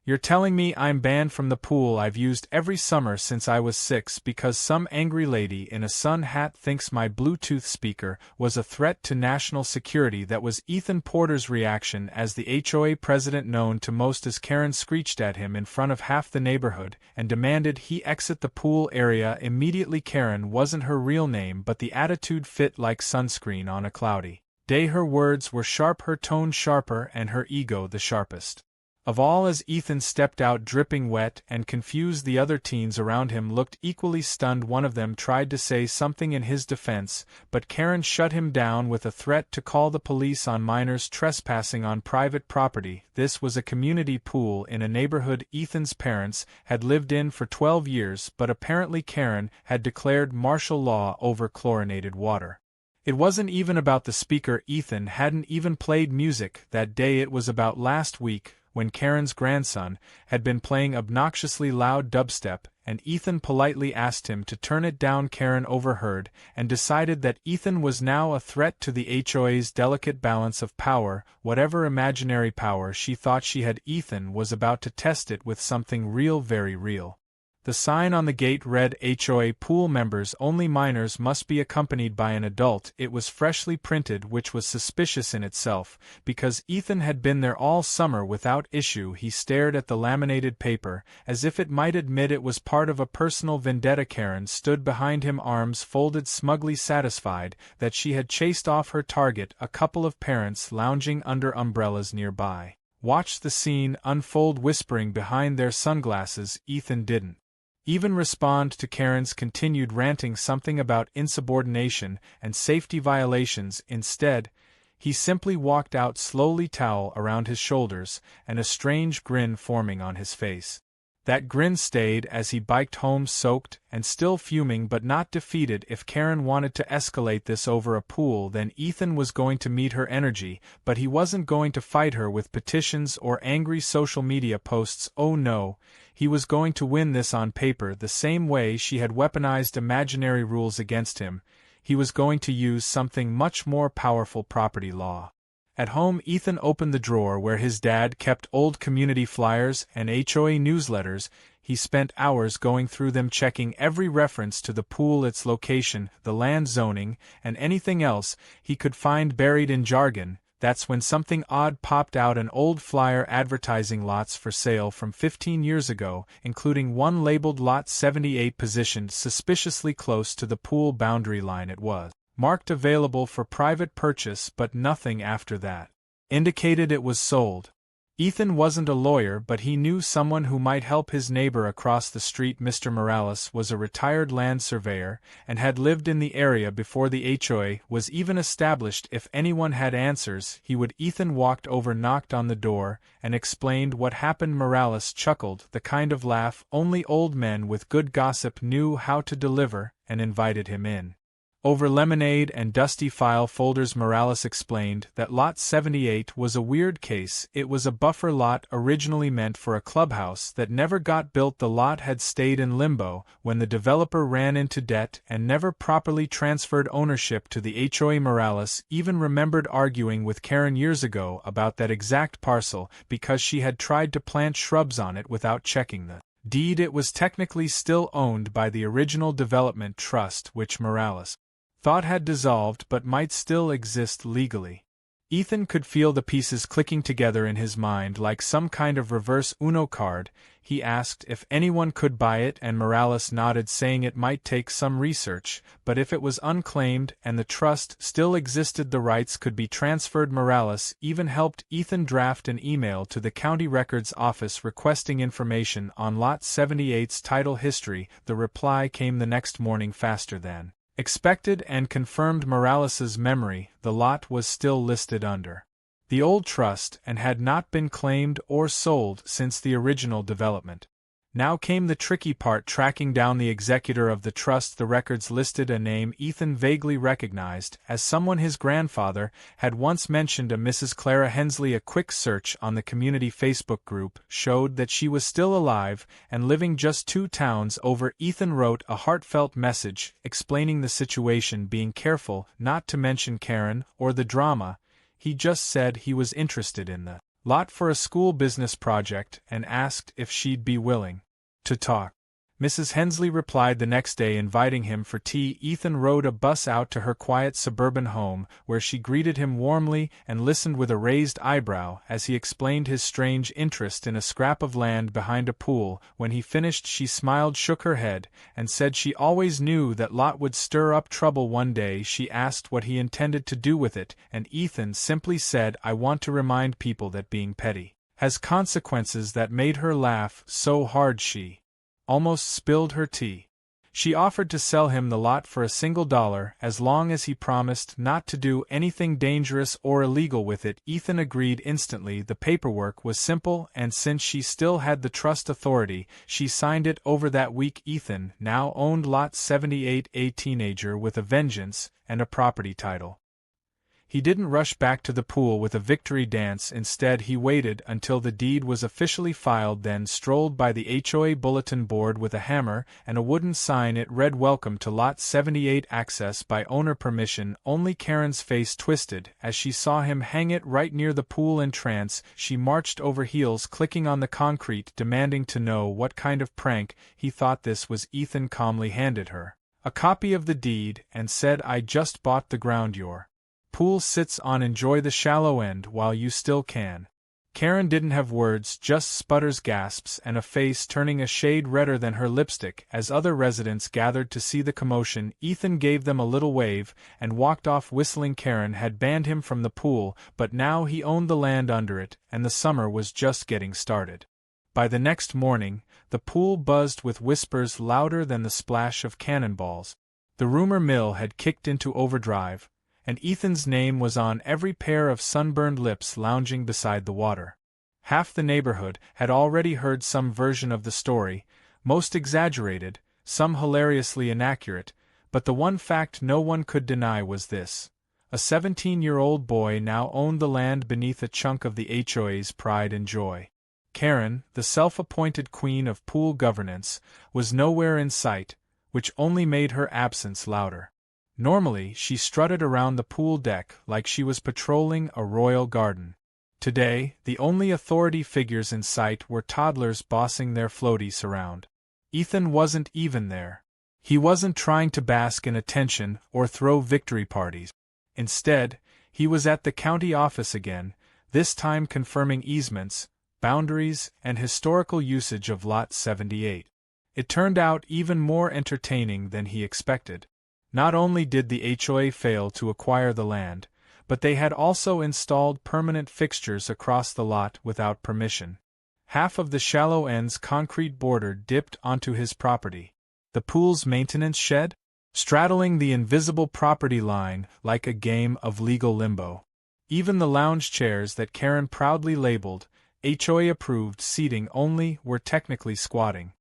You're telling me I'm banned from the pool I've used every summer since I was 6 because some angry lady in a sun hat thinks my Bluetooth speaker was a threat to national security? That was Ethan Porter's reaction as the HOA president, known to most as Karen, screeched at him in front of half the neighborhood and demanded he exit the pool area immediately. Karen wasn't her real name, but the attitude fit like sunscreen on a cloudy day. Her words were sharp, her tone sharper, and her ego the sharpest of all. As Ethan stepped out dripping wet and confused, the other teens around him looked equally stunned. One of them tried to say something in his defense, but Karen shut him down with a threat to call the police on minors trespassing on private property. This was a community pool in a neighborhood Ethan's parents had lived in for 12 years, but apparently Karen had declared martial law over chlorinated water. It wasn't even about the speaker. Ethan hadn't even played music that day. It was about last week, when Karen's grandson had been playing obnoxiously loud dubstep, and Ethan politely asked him to turn it down. Karen overheard and decided that Ethan was now a threat to the HOA's delicate balance of power, whatever imaginary power she thought she had. Ethan was about to test it with something real, very real. The sign on the gate read, HOA pool members only, minors must be accompanied by an adult. It was freshly printed, which was suspicious in itself, because Ethan had been there all summer without issue. He stared at the laminated paper, as if it might admit it was part of a personal vendetta. Karen stood behind him, arms folded, smugly satisfied that she had chased off her target. A couple of parents lounging under umbrellas nearby watched the scene unfold, whispering behind their sunglasses. Ethan didn't even respond to Karen's continued ranting, something about insubordination and safety violations. Instead, he simply walked out slowly, towel around his shoulders, and a strange grin forming on his face. That grin stayed as he biked home, soaked and still fuming but not defeated. If Karen wanted to escalate this over a pool, then Ethan was going to meet her energy, but he wasn't going to fight her with petitions or angry social media posts. Oh no, he was going to win this on paper, the same way she had weaponized imaginary rules against him. He was going to use something much more powerful: property law. At home, Ethan opened the drawer where his dad kept old community flyers and HOA newsletters. He spent hours going through them, checking every reference to the pool, its location, the land zoning, and anything else he could find buried in jargon. That's when something odd popped out: an old flyer advertising lots for sale from 15 years ago, including one labeled Lot 78, positioned suspiciously close to the pool boundary line. It was marked available for private purchase, but nothing after that indicated it was sold. Ethan wasn't a lawyer, but he knew someone who might help. His neighbor across the street, Mr. Morales, was a retired land surveyor and had lived in the area before the HOA was even established. If anyone had answers, he would. Ethan walked over, knocked on the door, and explained what happened. Morales chuckled, the kind of laugh only old men with good gossip knew how to deliver, and invited him in. Over lemonade and dusty file folders, Morales explained that Lot 78 was a weird case. It was a buffer lot originally meant for a clubhouse that never got built. The lot had stayed in limbo when the developer ran into debt and never properly transferred ownership to the HOA. Morales even remembered arguing with Karen years ago about that exact parcel because she had tried to plant shrubs on it without checking the deed. It was technically still owned by the original development trust, which Morales thought had dissolved but might still exist legally. Ethan could feel the pieces clicking together in his mind like some kind of reverse Uno card. He asked if anyone could buy it, and Morales nodded, saying it might take some research, but if it was unclaimed and the trust still existed, the rights could be transferred. Morales even helped Ethan draft an email to the county records office requesting information on Lot 78's title history. The reply came the next morning, faster than expected, and confirmed Morales's memory. The lot was still listed under the old trust and had not been claimed or sold since the original development. Now came the tricky part: tracking down the executor of the trust. The records listed a name Ethan vaguely recognized as someone his grandfather had once mentioned, a Mrs. Clara Hensley. A quick search on the community Facebook group showed that she was still alive and living just 2 towns over. Ethan wrote a heartfelt message explaining the situation, being careful not to mention Karen or the drama. He just said he was interested in the lot for a school business project, and asked if she'd be willing to talk. Mrs. Hensley replied the next day inviting him for tea. Ethan rode a bus out to her quiet suburban home, where she greeted him warmly and listened with a raised eyebrow as he explained his strange interest in a scrap of land behind a pool. When he finished, she smiled, shook her head, and said she always knew that lot would stir up trouble one day. She asked what he intended to do with it, and Ethan simply said, "I want to remind people that being petty has consequences." That made her laugh so hard she almost spilled her tea. She offered to sell him the lot for $1 as long as he promised not to do anything dangerous or illegal with it. Ethan agreed instantly. The paperwork was simple, and since she still had the trust authority, she signed it over that week. Ethan now owned Lot 78, a teenager with a vengeance and a property title. He didn't rush back to the pool with a victory dance. Instead, he waited until the deed was officially filed, then strolled by the HOA bulletin board with a hammer and a wooden sign. It read, "Welcome to Lot 78, access by owner, permission only." Karen's face twisted as she saw him hang it right near the pool entrance. She marched over heels, clicking on the concrete, demanding to know what kind of prank he thought this was. Ethan calmly handed her a copy of the deed and said, "I just bought the ground your pool sits on. Enjoy the shallow end while you still can." Karen didn't have words, just sputters, gasps, and a face turning a shade redder than her lipstick. As other residents gathered to see the commotion, Ethan gave them a little wave and walked off whistling. Karen had banned him from the pool, but now he owned the land under it, and the summer was just getting started. By the next morning, the pool buzzed with whispers louder than the splash of cannonballs. The rumor mill had kicked into overdrive, and Ethan's name was on every pair of sunburned lips lounging beside the water. Half the neighborhood had already heard some version of the story, most exaggerated, some hilariously inaccurate, but the one fact no one could deny was this: a 17-year-old boy now owned the land beneath a chunk of the HOA's pride and joy. Karen, the self-appointed queen of pool governance, was nowhere in sight, which only made her absence louder. Normally, she strutted around the pool deck like she was patrolling a royal garden. Today, the only authority figures in sight were toddlers bossing their floaties around. Ethan wasn't even there. He wasn't trying to bask in attention or throw victory parties. Instead, he was at the county office again, this time confirming easements, boundaries, and historical usage of Lot 78. It turned out even more entertaining than he expected. Not only did the HOA fail to acquire the land, but they had also installed permanent fixtures across the lot without permission. Half of the shallow end's concrete border dipped onto his property. The pool's maintenance shed, straddling the invisible property line like a game of legal limbo. Even the lounge chairs that Karen proudly labeled HOA-approved seating only were technically squatting.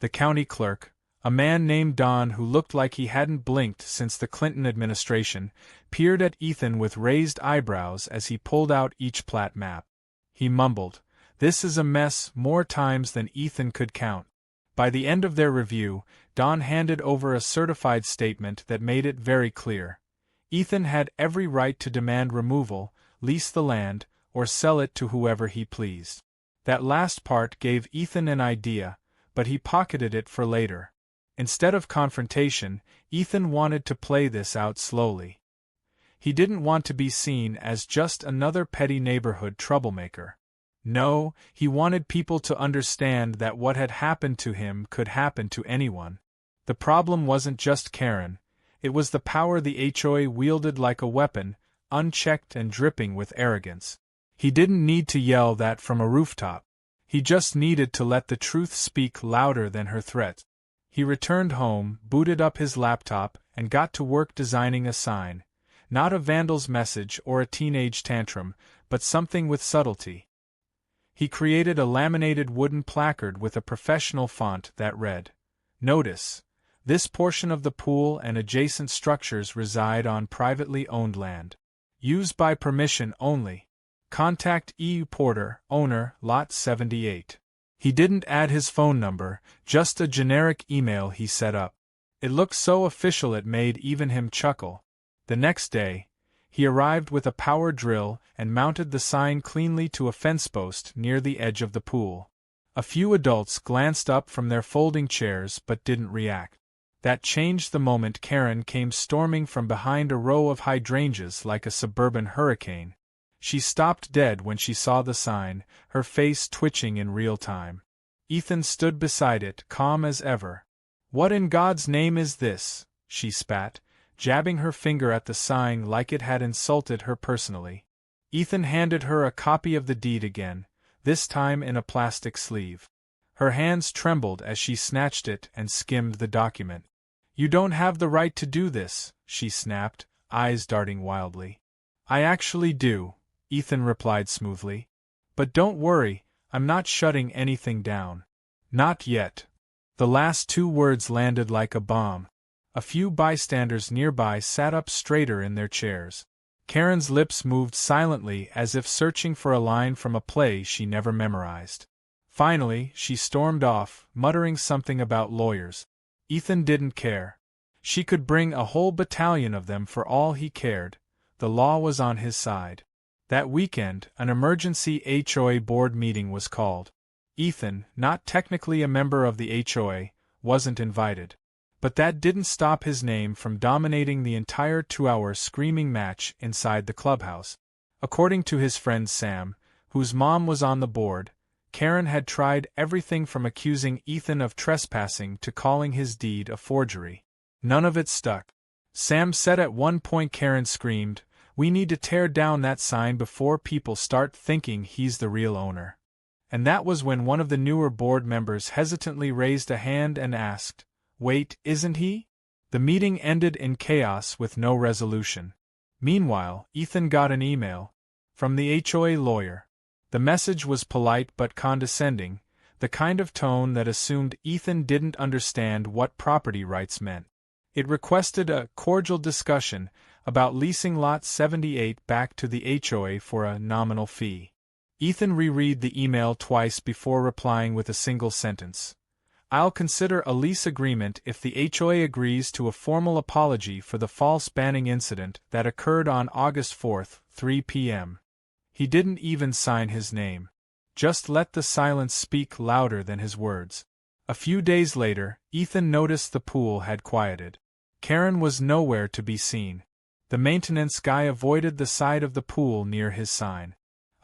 The county clerk, a man named Don who looked like he hadn't blinked since the Clinton administration, peered at Ethan with raised eyebrows as he pulled out each plat map. He mumbled, "This is a mess," more times than Ethan could count. By the end of their review, Don handed over a certified statement that made it very clear. Ethan had every right to demand removal, lease the land, or sell it to whoever he pleased. That last part gave Ethan an idea, but he pocketed it for later. Instead of confrontation, Ethan wanted to play this out slowly. He didn't want to be seen as just another petty neighborhood troublemaker. No, he wanted people to understand that what had happened to him could happen to anyone. The problem wasn't just Karen, it was the power the HOA wielded like a weapon, unchecked and dripping with arrogance. He didn't need to yell that from a rooftop. He just needed to let the truth speak louder than her threats. He returned home, booted up his laptop, and got to work designing a sign. Not a vandal's message or a teenage tantrum, but something with subtlety. He created a laminated wooden placard with a professional font that read, "Notice: this portion of the pool and adjacent structures reside on privately owned land. Used by permission only. Contact E. Porter, owner, Lot 78. He didn't add his phone number, just a generic email he set up. It looked so official it made even him chuckle. The next day, He arrived with a power drill and mounted the sign cleanly to a fence post near the edge of the pool. A few adults glanced up from their folding chairs but didn't react. That changed the moment Karen came storming from behind a row of hydrangeas like a suburban hurricane. She stopped dead when she saw the sign, her face twitching in real time. Ethan stood beside it, calm as ever. "What in God's name is this?" she spat, jabbing her finger at the sign like it had insulted her personally. Ethan handed her a copy of the deed again, this time in a plastic sleeve. Her hands trembled as she snatched it and skimmed the document. "You don't have the right to do this," she snapped, eyes darting wildly. "I actually do," Ethan replied smoothly. "But don't worry, I'm not shutting anything down. Not yet." The last two words landed like a bomb. A few bystanders nearby sat up straighter in their chairs. Karen's lips moved silently as if searching for a line from a play she never memorized. Finally, she stormed off, muttering something about lawyers. Ethan didn't care. She could bring a whole battalion of them for all he cared. The law was on his side. That weekend, an emergency HOA board meeting was called. Ethan, not technically a member of the HOA, wasn't invited. But that didn't stop his name from dominating the entire 2-hour screaming match inside the clubhouse. According to his friend Sam, whose mom was on the board, Karen had tried everything from accusing Ethan of trespassing to calling his deed a forgery. None of it stuck. Sam said at one point Karen screamed, "We need to tear down that sign before people start thinking he's the real owner." And that was when one of the newer board members hesitantly raised a hand and asked, "Wait, isn't he?" The meeting ended in chaos with no resolution. Meanwhile, Ethan got an email from the HOA lawyer. The message was polite but condescending, the kind of tone that assumed Ethan didn't understand what property rights meant. It requested a cordial discussion about leasing Lot 78 back to the HOA for a nominal fee. Ethan reread the email twice before replying with a single sentence. "I'll consider a lease agreement if the HOA agrees to a formal apology for the false banning incident that occurred on August 4, 3 p.m. He didn't even sign his name. Just let the silence speak louder than his words. A few days later, Ethan noticed the pool had quieted. Karen was nowhere to be seen. The maintenance guy avoided the side of the pool near his sign.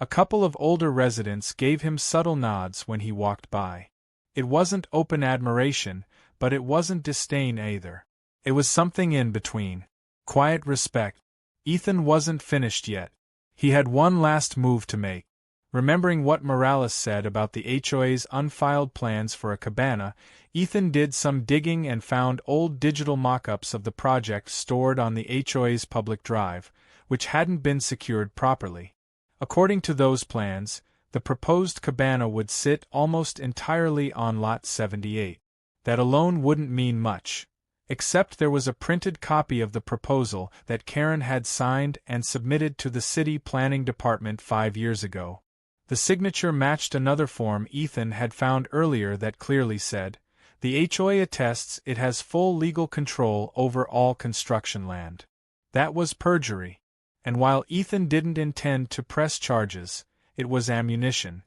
A couple of older residents gave him subtle nods when he walked by. It wasn't open admiration, but it wasn't disdain either. It was something in between. Quiet respect. Ethan wasn't finished yet. He had one last move to make. Remembering what Morales said about the HOA's unfiled plans for a cabana, Ethan did some digging and found old digital mock-ups of the project stored on the HOA's public drive, which hadn't been secured properly. According to those plans, the proposed cabana would sit almost entirely on Lot 78. That alone wouldn't mean much, except there was a printed copy of the proposal that Karen had signed and submitted to the city planning department 5 years ago. The signature matched another form Ethan had found earlier that clearly said, "The HOA attests it has full legal control over all construction land." That was perjury. And while Ethan didn't intend to press charges, it was ammunition.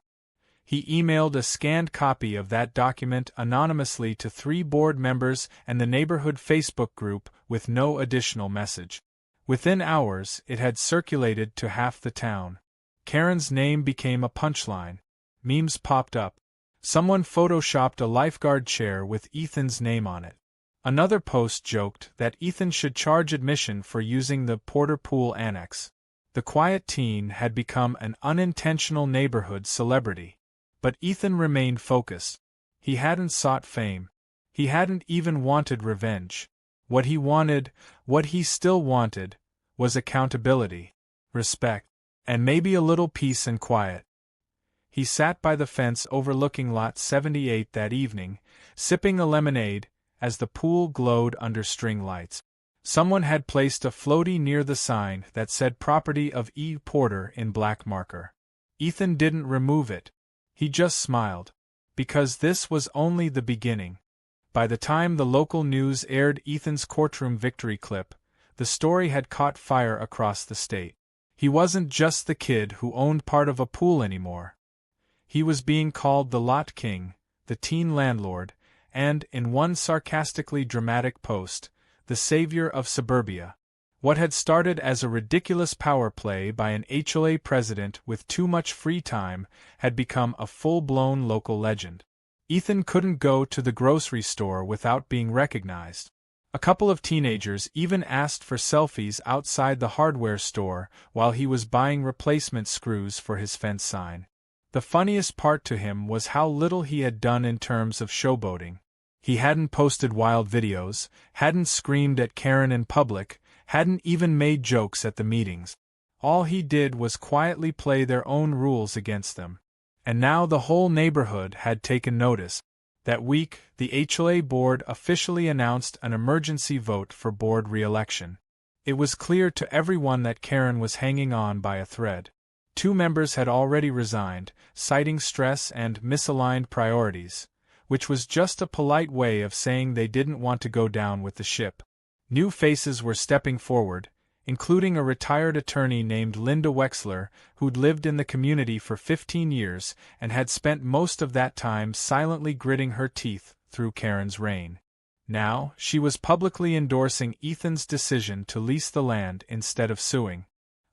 He emailed a scanned copy of that document anonymously to 3 board members and the neighborhood Facebook group with no additional message. Within hours, it had circulated to half the town. Karen's name became a punchline. Memes popped up. Someone photoshopped a lifeguard chair with Ethan's name on it. Another post joked that Ethan should charge admission for using the Porter Pool Annex. The quiet teen had become an unintentional neighborhood celebrity. But Ethan remained focused. He hadn't sought fame. He hadn't even wanted revenge. What he still wanted, was accountability, respect, and maybe a little peace and quiet. He sat by the fence overlooking Lot 78 that evening, sipping a lemonade, as the pool glowed under string lights. Someone had placed a floaty near the sign that said property of E. Porter in black marker. Ethan didn't remove it. He just smiled. Because this was only the beginning. By the time the local news aired Ethan's courtroom victory clip, the story had caught fire across the state. He wasn't just the kid who owned part of a pool anymore. He was being called the Lot King, the teen landlord, and, in one sarcastically dramatic post, the savior of suburbia. What had started as a ridiculous power play by an HOA president with too much free time had become a full-blown local legend. Ethan couldn't go to the grocery store without being recognized. A couple of teenagers even asked for selfies outside the hardware store while he was buying replacement screws for his fence sign. The funniest part to him was how little he had done in terms of showboating. He hadn't posted wild videos, hadn't screamed at Karen in public, hadn't even made jokes at the meetings. All he did was quietly play their own rules against them. And now the whole neighborhood had taken notice. That week, the HOA board officially announced an emergency vote for board re-election. It was clear to everyone that Karen was hanging on by a thread. 2 members had already resigned, citing stress and misaligned priorities, which was just a polite way of saying they didn't want to go down with the ship. New faces were stepping forward, including a retired attorney named Linda Wexler, who'd lived in the community for 15 years and had spent most of that time silently gritting her teeth through Karen's reign. Now, she was publicly endorsing Ethan's decision to lease the land instead of suing.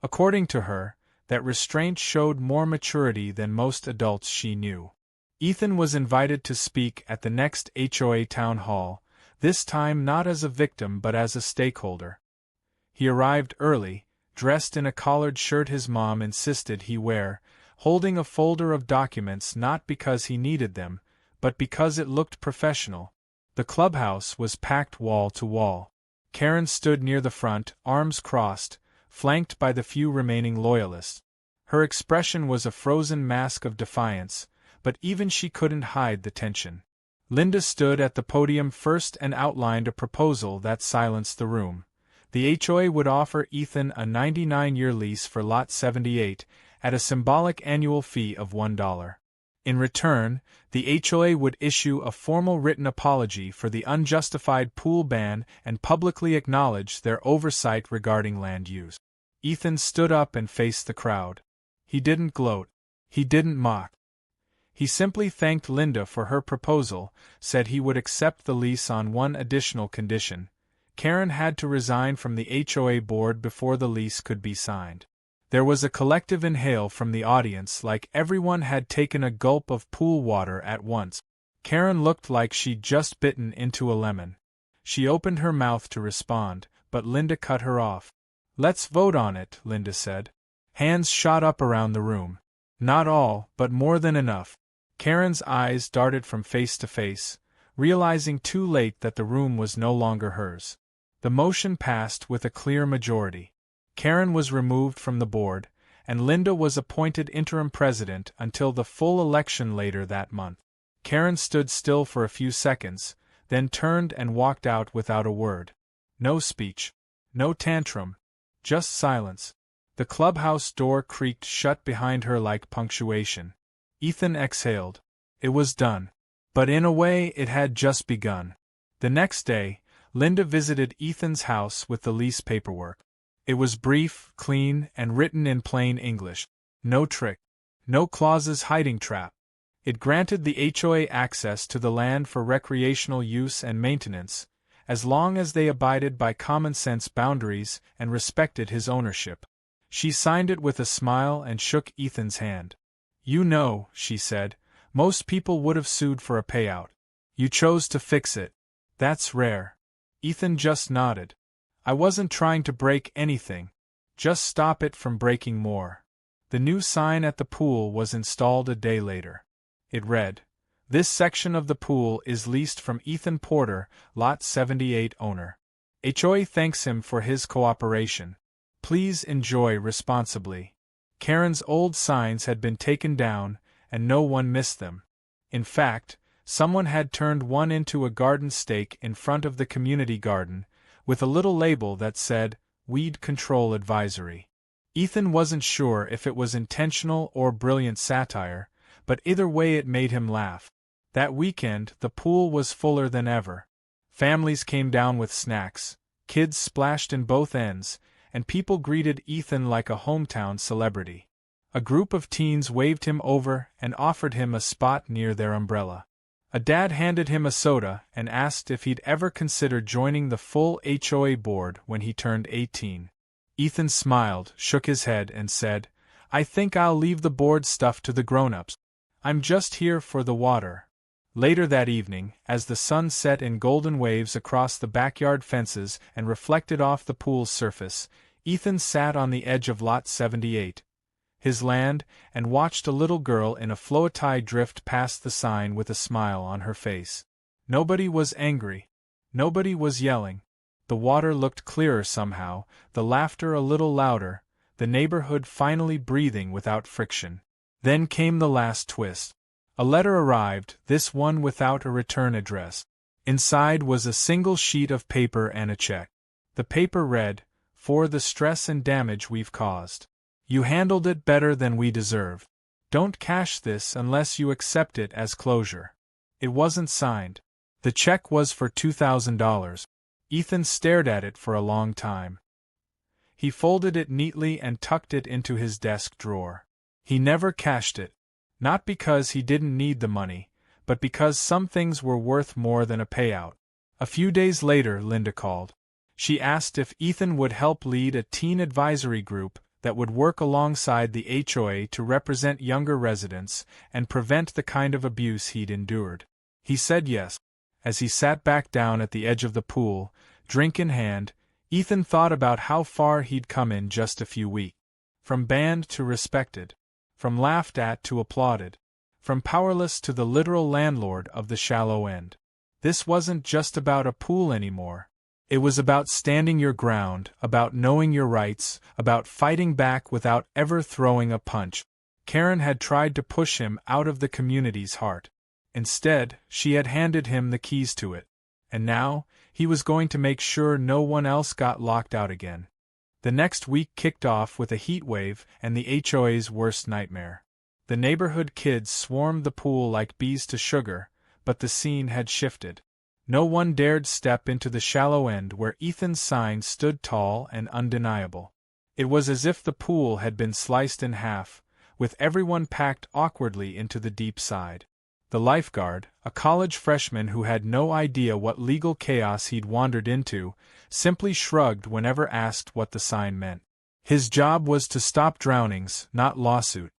According to her, that restraint showed more maturity than most adults she knew. Ethan was invited to speak at the next HOA town hall, this time not as a victim but as a stakeholder. He arrived early, dressed in a collared shirt his mom insisted he wear, holding a folder of documents not because he needed them, but because it looked professional. The clubhouse was packed wall to wall. Karen stood near the front, arms crossed, flanked by the few remaining loyalists. Her expression was a frozen mask of defiance, but even she couldn't hide the tension. Linda stood at the podium first and outlined a proposal that silenced the room. The HOA would offer Ethan a 99-year lease for Lot 78, at a symbolic annual fee of $1. In return, the HOA would issue a formal written apology for the unjustified pool ban and publicly acknowledge their oversight regarding land use. Ethan stood up and faced the crowd. He didn't gloat. He didn't mock. He simply thanked Linda for her proposal, said he would accept the lease on one additional condition. Karen had to resign from the HOA board before the lease could be signed. There was a collective inhale from the audience, like everyone had taken a gulp of pool water at once. Karen looked like she'd just bitten into a lemon. She opened her mouth to respond, but Linda cut her off. "Let's vote on it," Linda said. Hands shot up around the room. Not all, but more than enough. Karen's eyes darted from face to face, realizing too late that the room was no longer hers. The motion passed with a clear majority. Karen was removed from the board, and Linda was appointed interim president until the full election later that month. Karen stood still for a few seconds, then turned and walked out without a word. No speech. No tantrum. Just silence. The clubhouse door creaked shut behind her like punctuation. Ethan exhaled. It was done. But in a way it had just begun. The next day, Linda visited Ethan's house with the lease paperwork. It was brief, clean, and written in plain English. No trick. No clauses hiding trap. It granted the HOA access to the land for recreational use and maintenance, as long as they abided by common-sense boundaries and respected his ownership. She signed it with a smile and shook Ethan's hand. "You know," she said, "most people would have sued for a payout. You chose to fix it. That's rare." Ethan just nodded. "I wasn't trying to break anything. Just stop it from breaking more." The new sign at the pool was installed a day later. It read, "This section of the pool is leased from Ethan Porter, Lot 78 owner. HOA thanks him for his cooperation. Please enjoy responsibly." Karen's old signs had been taken down, and no one missed them. In fact, someone had turned one into a garden stake in front of the community garden, with a little label that said, "Weed Control Advisory." Ethan wasn't sure if it was intentional or brilliant satire, but either way it made him laugh. That weekend, the pool was fuller than ever. Families came down with snacks, kids splashed in both ends, and people greeted Ethan like a hometown celebrity. A group of teens waved him over and offered him a spot near their umbrella. A dad handed him a soda and asked if he'd ever considered joining the full HOA board when he turned 18. Ethan smiled, shook his head, and said, "I think I'll leave the board stuff to the grown-ups. I'm just here for the water." Later that evening, as the sun set in golden waves across the backyard fences and reflected off the pool's surface, Ethan sat on the edge of Lot 78, his land, and watched a little girl in a floatie drift past the sign with a smile on her face. Nobody was angry. Nobody was yelling. The water looked clearer somehow, the laughter a little louder, the neighborhood finally breathing without friction. Then came the last twist. A letter arrived, this one without a return address. Inside was a single sheet of paper and a check. The paper read, "For the stress and damage we've caused. You handled it better than we deserve. Don't cash this unless you accept it as closure." It wasn't signed. The check was for $2,000. Ethan stared at it for a long time. He folded it neatly and tucked it into his desk drawer. He never cashed it. Not because he didn't need the money, but because some things were worth more than a payout. A few days later, Linda called. She asked if Ethan would help lead a teen advisory group that would work alongside the HOA to represent younger residents and prevent the kind of abuse he'd endured. He said yes. As he sat back down at the edge of the pool, drink in hand, Ethan thought about how far he'd come in just a few weeks. From banned to respected. From laughed at to applauded. From powerless to the literal landlord of the shallow end. This wasn't just about a pool anymore. It was about standing your ground, about knowing your rights, about fighting back without ever throwing a punch. Karen had tried to push him out of the community's heart. Instead, she had handed him the keys to it. And now, he was going to make sure no one else got locked out again. The next week kicked off with a heat wave and the HOA's worst nightmare. The neighborhood kids swarmed the pool like bees to sugar, but the scene had shifted. No one dared step into the shallow end where Ethan's sign stood tall and undeniable. It was as if the pool had been sliced in half, with everyone packed awkwardly into the deep side. The lifeguard, a college freshman who had no idea what legal chaos he'd wandered into, simply shrugged whenever asked what the sign meant. His job was to stop drownings, not lawsuit.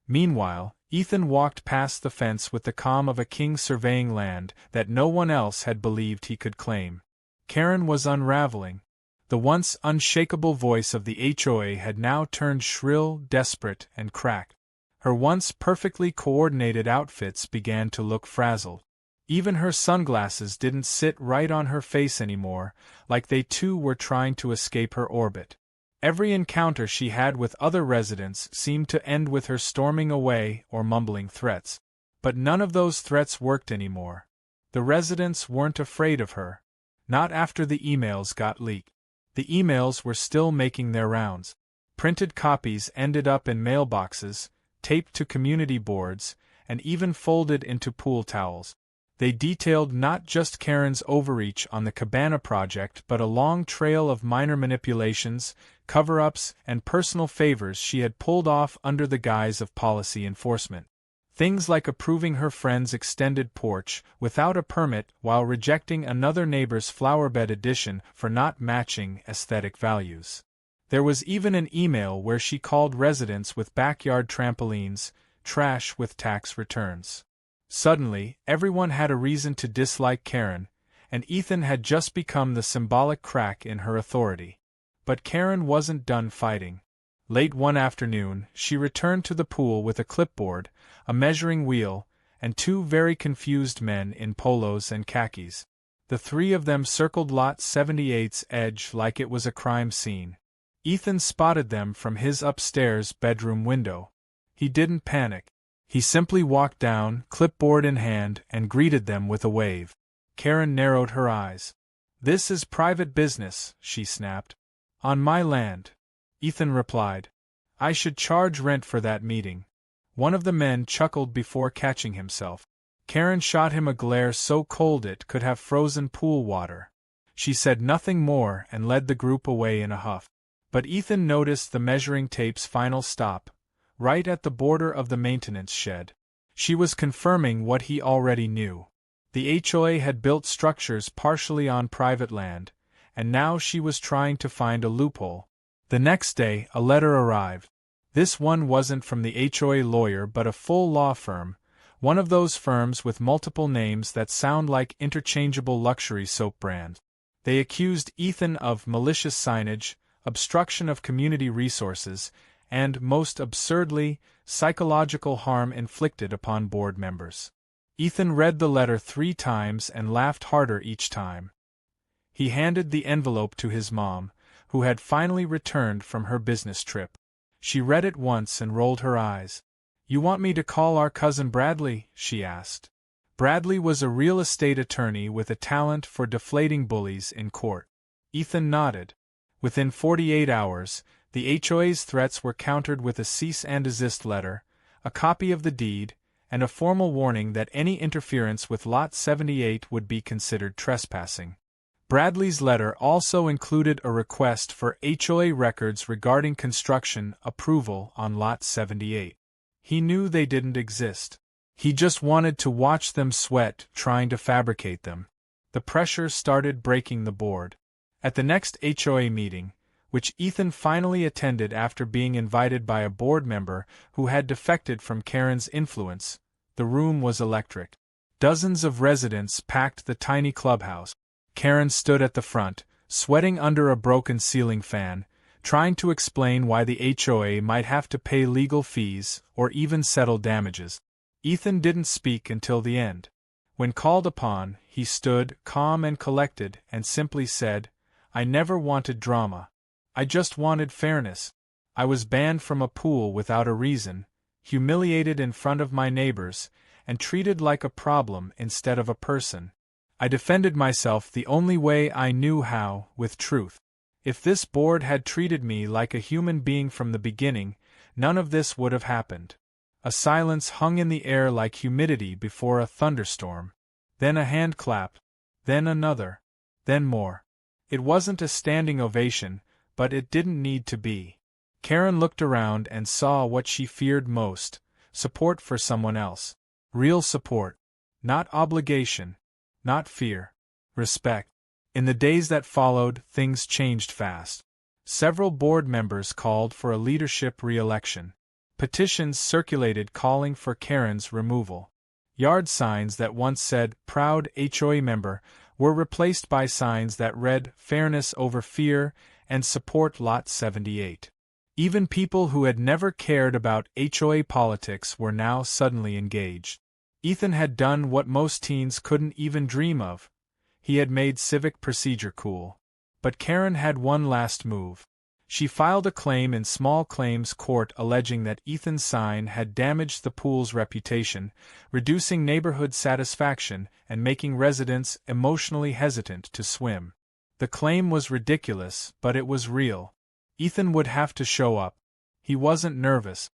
Meanwhile, Ethan walked past the fence with the calm of a king surveying land that no one else had believed he could claim. Karen was unraveling. The once unshakable voice of the HOA had now turned shrill, desperate, and cracked. Her once perfectly coordinated outfits began to look frazzled. Even her sunglasses didn't sit right on her face anymore, like they too were trying to escape her orbit. Every encounter she had with other residents seemed to end with her storming away or mumbling threats. But none of those threats worked anymore. The residents weren't afraid of her. Not after the emails got leaked. The emails were still making their rounds. Printed copies ended up in mailboxes, taped to community boards, and even folded into pool towels. They detailed not just Karen's overreach on the Cabana project but a long trail of minor manipulations, cover-ups, and personal favors she had pulled off under the guise of policy enforcement. Things like approving her friend's extended porch without a permit while rejecting another neighbor's flowerbed addition for not matching aesthetic values. There was even an email where she called residents with backyard trampolines trash with tax returns. Suddenly, everyone had a reason to dislike Karen, and Ethan had just become the symbolic crack in her authority. But Karen wasn't done fighting. Late one afternoon, she returned to the pool with a clipboard, a measuring wheel, and two very confused men in polos and khakis. The three of them circled Lot 78's edge like it was a crime scene. Ethan spotted them from his upstairs bedroom window. He didn't panic. He simply walked down, clipboard in hand, and greeted them with a wave. Karen narrowed her eyes. "This is private business," she snapped. "On my land." Ethan replied. "I should charge rent for that meeting." One of the men chuckled before catching himself. Karen shot him a glare so cold it could have frozen pool water. She said nothing more and led the group away in a huff. But Ethan noticed the measuring tape's final stop, right at the border of the maintenance shed. She was confirming what he already knew. The HOA had built structures partially on private land, and now she was trying to find a loophole. The next day, a letter arrived. This one wasn't from the HOA lawyer but a full law firm, one of those firms with multiple names that sound like interchangeable luxury soap brands. They accused Ethan of malicious signage, obstruction of community resources, and, most absurdly, psychological harm inflicted upon board members. Ethan read the letter 3 times and laughed harder each time. He handed the envelope to his mom, who had finally returned from her business trip. She read it once and rolled her eyes. "You want me to call our cousin Bradley?" she asked. Bradley was a real estate attorney with a talent for deflating bullies in court. Ethan nodded. Within 48 hours, the HOA's threats were countered with a cease and desist letter, a copy of the deed, and a formal warning that any interference with Lot 78 would be considered trespassing. Bradley's letter also included a request for HOA records regarding construction approval on Lot 78. He knew they didn't exist. He just wanted to watch them sweat trying to fabricate them. The pressure started breaking the board. At the next HOA meeting, which Ethan finally attended after being invited by a board member who had defected from Karen's influence, the room was electric. Dozens of residents packed the tiny clubhouse. Karen stood at the front, sweating under a broken ceiling fan, trying to explain why the HOA might have to pay legal fees or even settle damages. Ethan didn't speak until the end. When called upon, he stood, calm and collected, and simply said, "I never wanted drama. I just wanted fairness. I was banned from a pool without a reason, humiliated in front of my neighbors, and treated like a problem instead of a person. I defended myself the only way I knew how, with truth. If this board had treated me like a human being from the beginning, none of this would have happened." A silence hung in the air like humidity before a thunderstorm. Then a hand clap. Then another. Then more. It wasn't a standing ovation, but it didn't need to be. Karen looked around and saw what she feared most: support for someone else. Real support. Not obligation. Not fear. Respect. In the days that followed, things changed fast. Several board members called for a leadership re-election. Petitions circulated calling for Karen's removal. Yard signs that once said, "Proud HOA member," were replaced by signs that read, "Fairness over fear," and "Support Lot 78." Even people who had never cared about HOA politics were now suddenly engaged. Ethan had done what most teens couldn't even dream of. He had made civic procedure cool. But Karen had one last move. She filed a claim in small claims court alleging that Ethan's sign had damaged the pool's reputation, reducing neighborhood satisfaction and making residents emotionally hesitant to swim. The claim was ridiculous, but it was real. Ethan would have to show up. He wasn't nervous.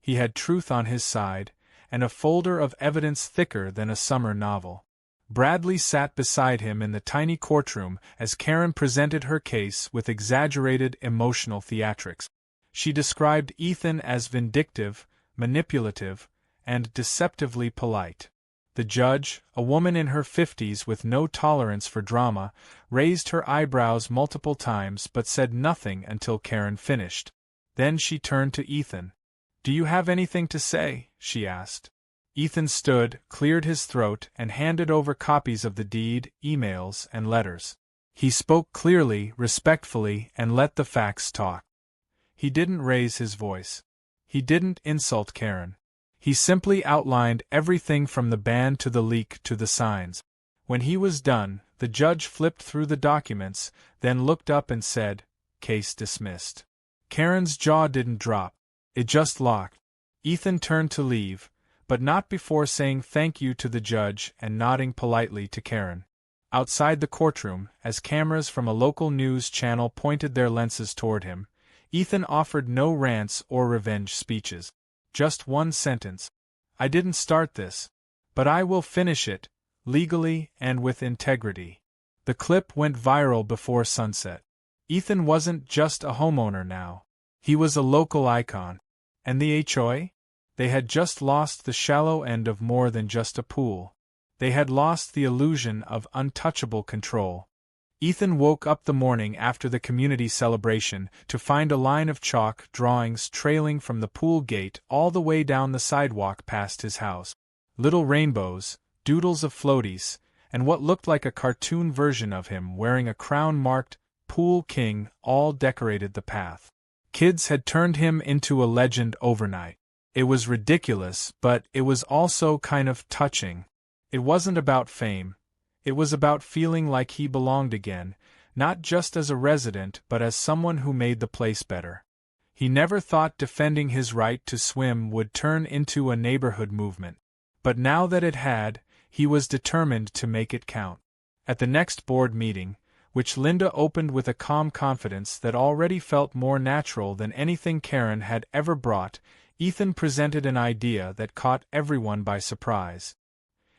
He had truth on his side, and a folder of evidence thicker than a summer novel. Bradley sat beside him in the tiny courtroom as Karen presented her case with exaggerated emotional theatrics. She described Ethan as vindictive, manipulative, and deceptively polite. The judge, a woman in her 50s with no tolerance for drama, raised her eyebrows multiple times but said nothing until Karen finished. Then she turned to Ethan. "Do you have anything to say?" she asked. Ethan stood, cleared his throat, and handed over copies of the deed, emails, and letters. He spoke clearly, respectfully, and let the facts talk. He didn't raise his voice. He didn't insult Karen. He simply outlined everything from the ban to the leak to the signs. When he was done, the judge flipped through the documents, then looked up and said, "Case dismissed." Karen's jaw didn't drop. It just locked. Ethan turned to leave, but not before saying thank you to the judge and nodding politely to Karen. Outside the courtroom, as cameras from a local news channel pointed their lenses toward him, Ethan offered no rants or revenge speeches. Just one sentence. "I didn't start this. But I will finish it, legally and with integrity." The clip went viral before sunset. Ethan wasn't just a homeowner now. He was a local icon. And the HOA? They had just lost the shallow end of more than just a pool. They had lost the illusion of untouchable control. Ethan woke up the morning after the community celebration to find a line of chalk drawings trailing from the pool gate all the way down the sidewalk past his house. Little rainbows, doodles of floaties, and what looked like a cartoon version of him wearing a crown marked Pool King all decorated the path. Kids had turned him into a legend overnight. It was ridiculous, but it was also kind of touching. It wasn't about fame. It was about feeling like he belonged again, not just as a resident but as someone who made the place better. He never thought defending his right to swim would turn into a neighborhood movement. But now that it had, he was determined to make it count. At the next board meeting, which Linda opened with a calm confidence that already felt more natural than anything Karen had ever brought, Ethan presented an idea that caught everyone by surprise.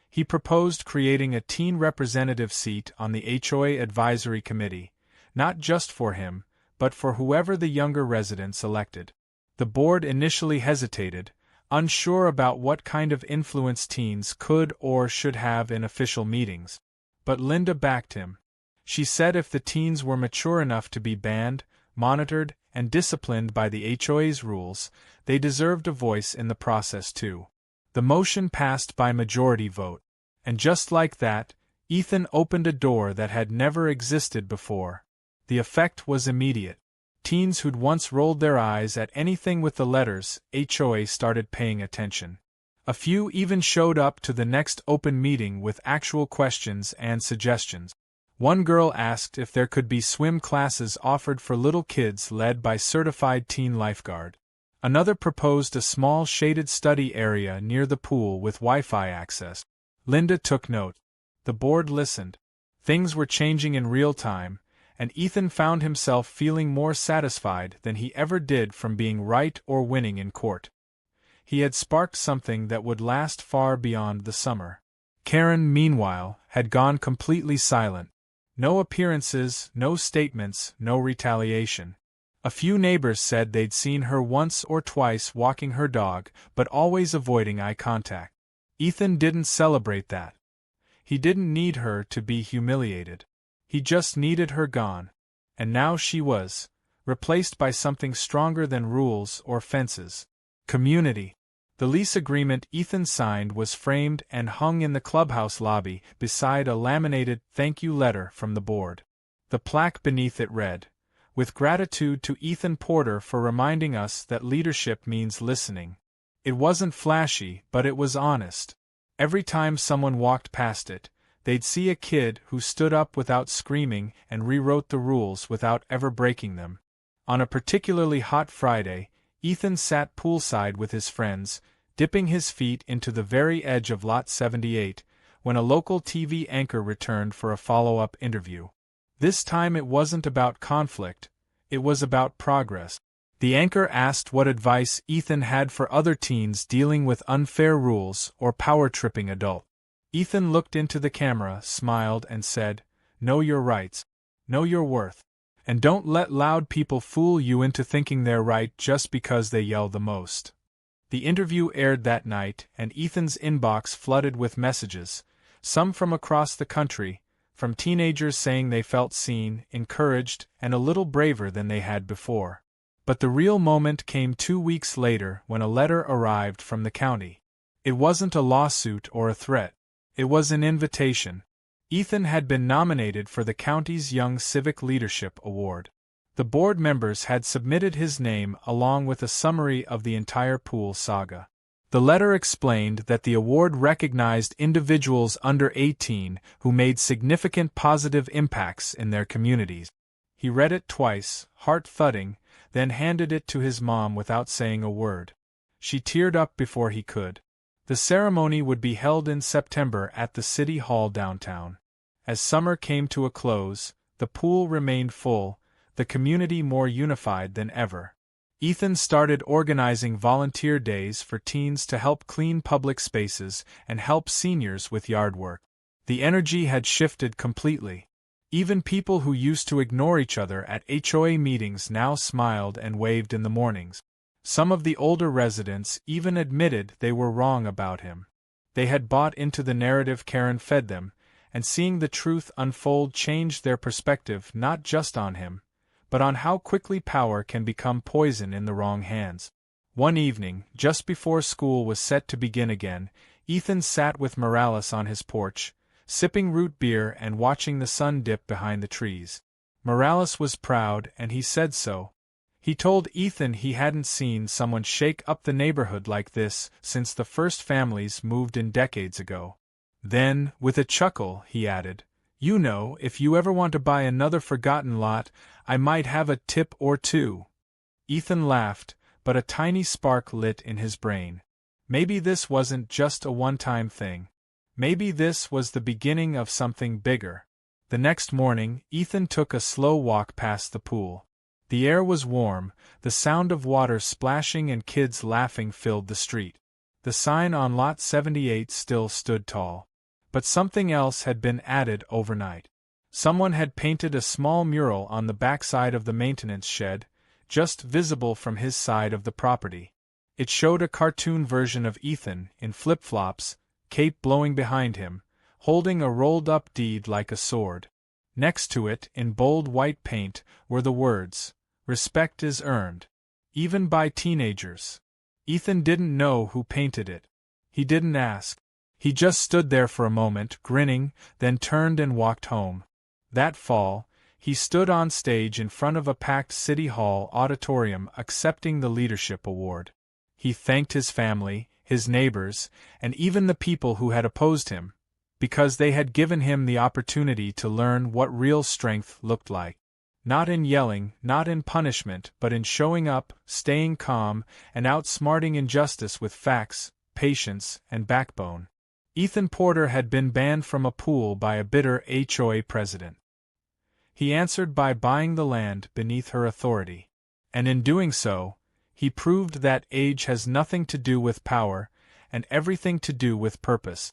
He proposed creating a teen representative seat on the HOA advisory committee, not just for him, but for whoever the younger residents elected. The board initially hesitated, unsure about what kind of influence teens could or should have in official meetings. But Linda backed him. She said if the teens were mature enough to be banned, monitored, and disciplined by the HOA's rules, they deserved a voice in the process too. The motion passed by majority vote. And just like that, Ethan opened a door that had never existed before. The effect was immediate. Teens who'd once rolled their eyes at anything with the letters HOA started paying attention. A few even showed up to the next open meeting with actual questions and suggestions. One girl asked if there could be swim classes offered for little kids led by certified teen lifeguard. Another proposed a small shaded study area near the pool with Wi-Fi access. Linda took note. The board listened. Things were changing in real time, and Ethan found himself feeling more satisfied than he ever did from being right or winning in court. He had sparked something that would last far beyond the summer. Karen, meanwhile, had gone completely silent. No appearances, no statements, no retaliation. A few neighbors said they'd seen her once or twice walking her dog, but always avoiding eye contact. Ethan didn't celebrate that. He didn't need her to be humiliated. He just needed her gone. And now she was, replaced by something stronger than rules or fences. Community. The lease agreement Ethan signed was framed and hung in the clubhouse lobby beside a laminated thank you letter from the board. The plaque beneath it read, "With gratitude to Ethan Porter for reminding us that leadership means listening." It wasn't flashy, but it was honest. Every time someone walked past it, they'd see a kid who stood up without screaming and rewrote the rules without ever breaking them. On a particularly hot Friday, Ethan sat poolside with his friends, dipping his feet into the very edge of Lot 78, when a local TV anchor returned for a follow-up interview. This time it wasn't about conflict, it was about progress. The anchor asked what advice Ethan had for other teens dealing with unfair rules or power-tripping adults. Ethan looked into the camera, smiled, and said, "Know your rights. Know your worth. And don't let loud people fool you into thinking they're right just because they yell the most." The interview aired that night, and Ethan's inbox flooded with messages, some from across the country, from teenagers saying they felt seen, encouraged, and a little braver than they had before. But the real moment came 2 weeks later when a letter arrived from the county. It wasn't a lawsuit or a threat. It was an invitation. Ethan had been nominated for the county's Young Civic Leadership Award. The board members had submitted his name along with a summary of the entire pool saga. The letter explained that the award recognized individuals under 18 who made significant positive impacts in their communities. He read it twice, heart-thudding, then handed it to his mom without saying a word. She teared up before he could. The ceremony would be held in September at the City Hall downtown. As summer came to a close, the pool remained full, the community more unified than ever. Ethan started organizing volunteer days for teens to help clean public spaces and help seniors with yard work. The energy had shifted completely. Even people who used to ignore each other at HOA meetings now smiled and waved in the mornings. Some of the older residents even admitted they were wrong about him. They had bought into the narrative Karen fed them, and seeing the truth unfold changed their perspective not just on him, but on how quickly power can become poison in the wrong hands. One evening, just before school was set to begin again, Ethan sat with Morales on his porch, sipping root beer and watching the sun dip behind the trees. Morales was proud, and he said so. He told Ethan he hadn't seen someone shake up the neighborhood like this since the first families moved in decades ago. Then, with a chuckle, he added, "You know, if you ever want to buy another forgotten lot, I might have a tip or two." Ethan laughed, but a tiny spark lit in his brain. Maybe this wasn't just a one-time thing. Maybe this was the beginning of something bigger. The next morning, Ethan took a slow walk past the pool. The air was warm, the sound of water splashing and kids laughing filled the street. The sign on Lot 78 still stood tall. But something else had been added overnight. Someone had painted a small mural on the backside of the maintenance shed, just visible from his side of the property. It showed a cartoon version of Ethan, in flip-flops, cape blowing behind him, holding a rolled-up deed like a sword. Next to it, in bold white paint, were the words, "Respect is earned. Even by teenagers." Ethan didn't know who painted it. He didn't ask. He just stood there for a moment, grinning, then turned and walked home. That fall, he stood on stage in front of a packed City Hall auditorium accepting the Leadership Award. He thanked his family, his neighbors, and even the people who had opposed him, because they had given him the opportunity to learn what real strength looked like. Not in yelling, not in punishment, but in showing up, staying calm, and outsmarting injustice with facts, patience, and backbone. Ethan Porter had been banned from a pool by a bitter HOA president. He answered by buying the land beneath her authority. And in doing so, he proved that age has nothing to do with power, and everything to do with purpose.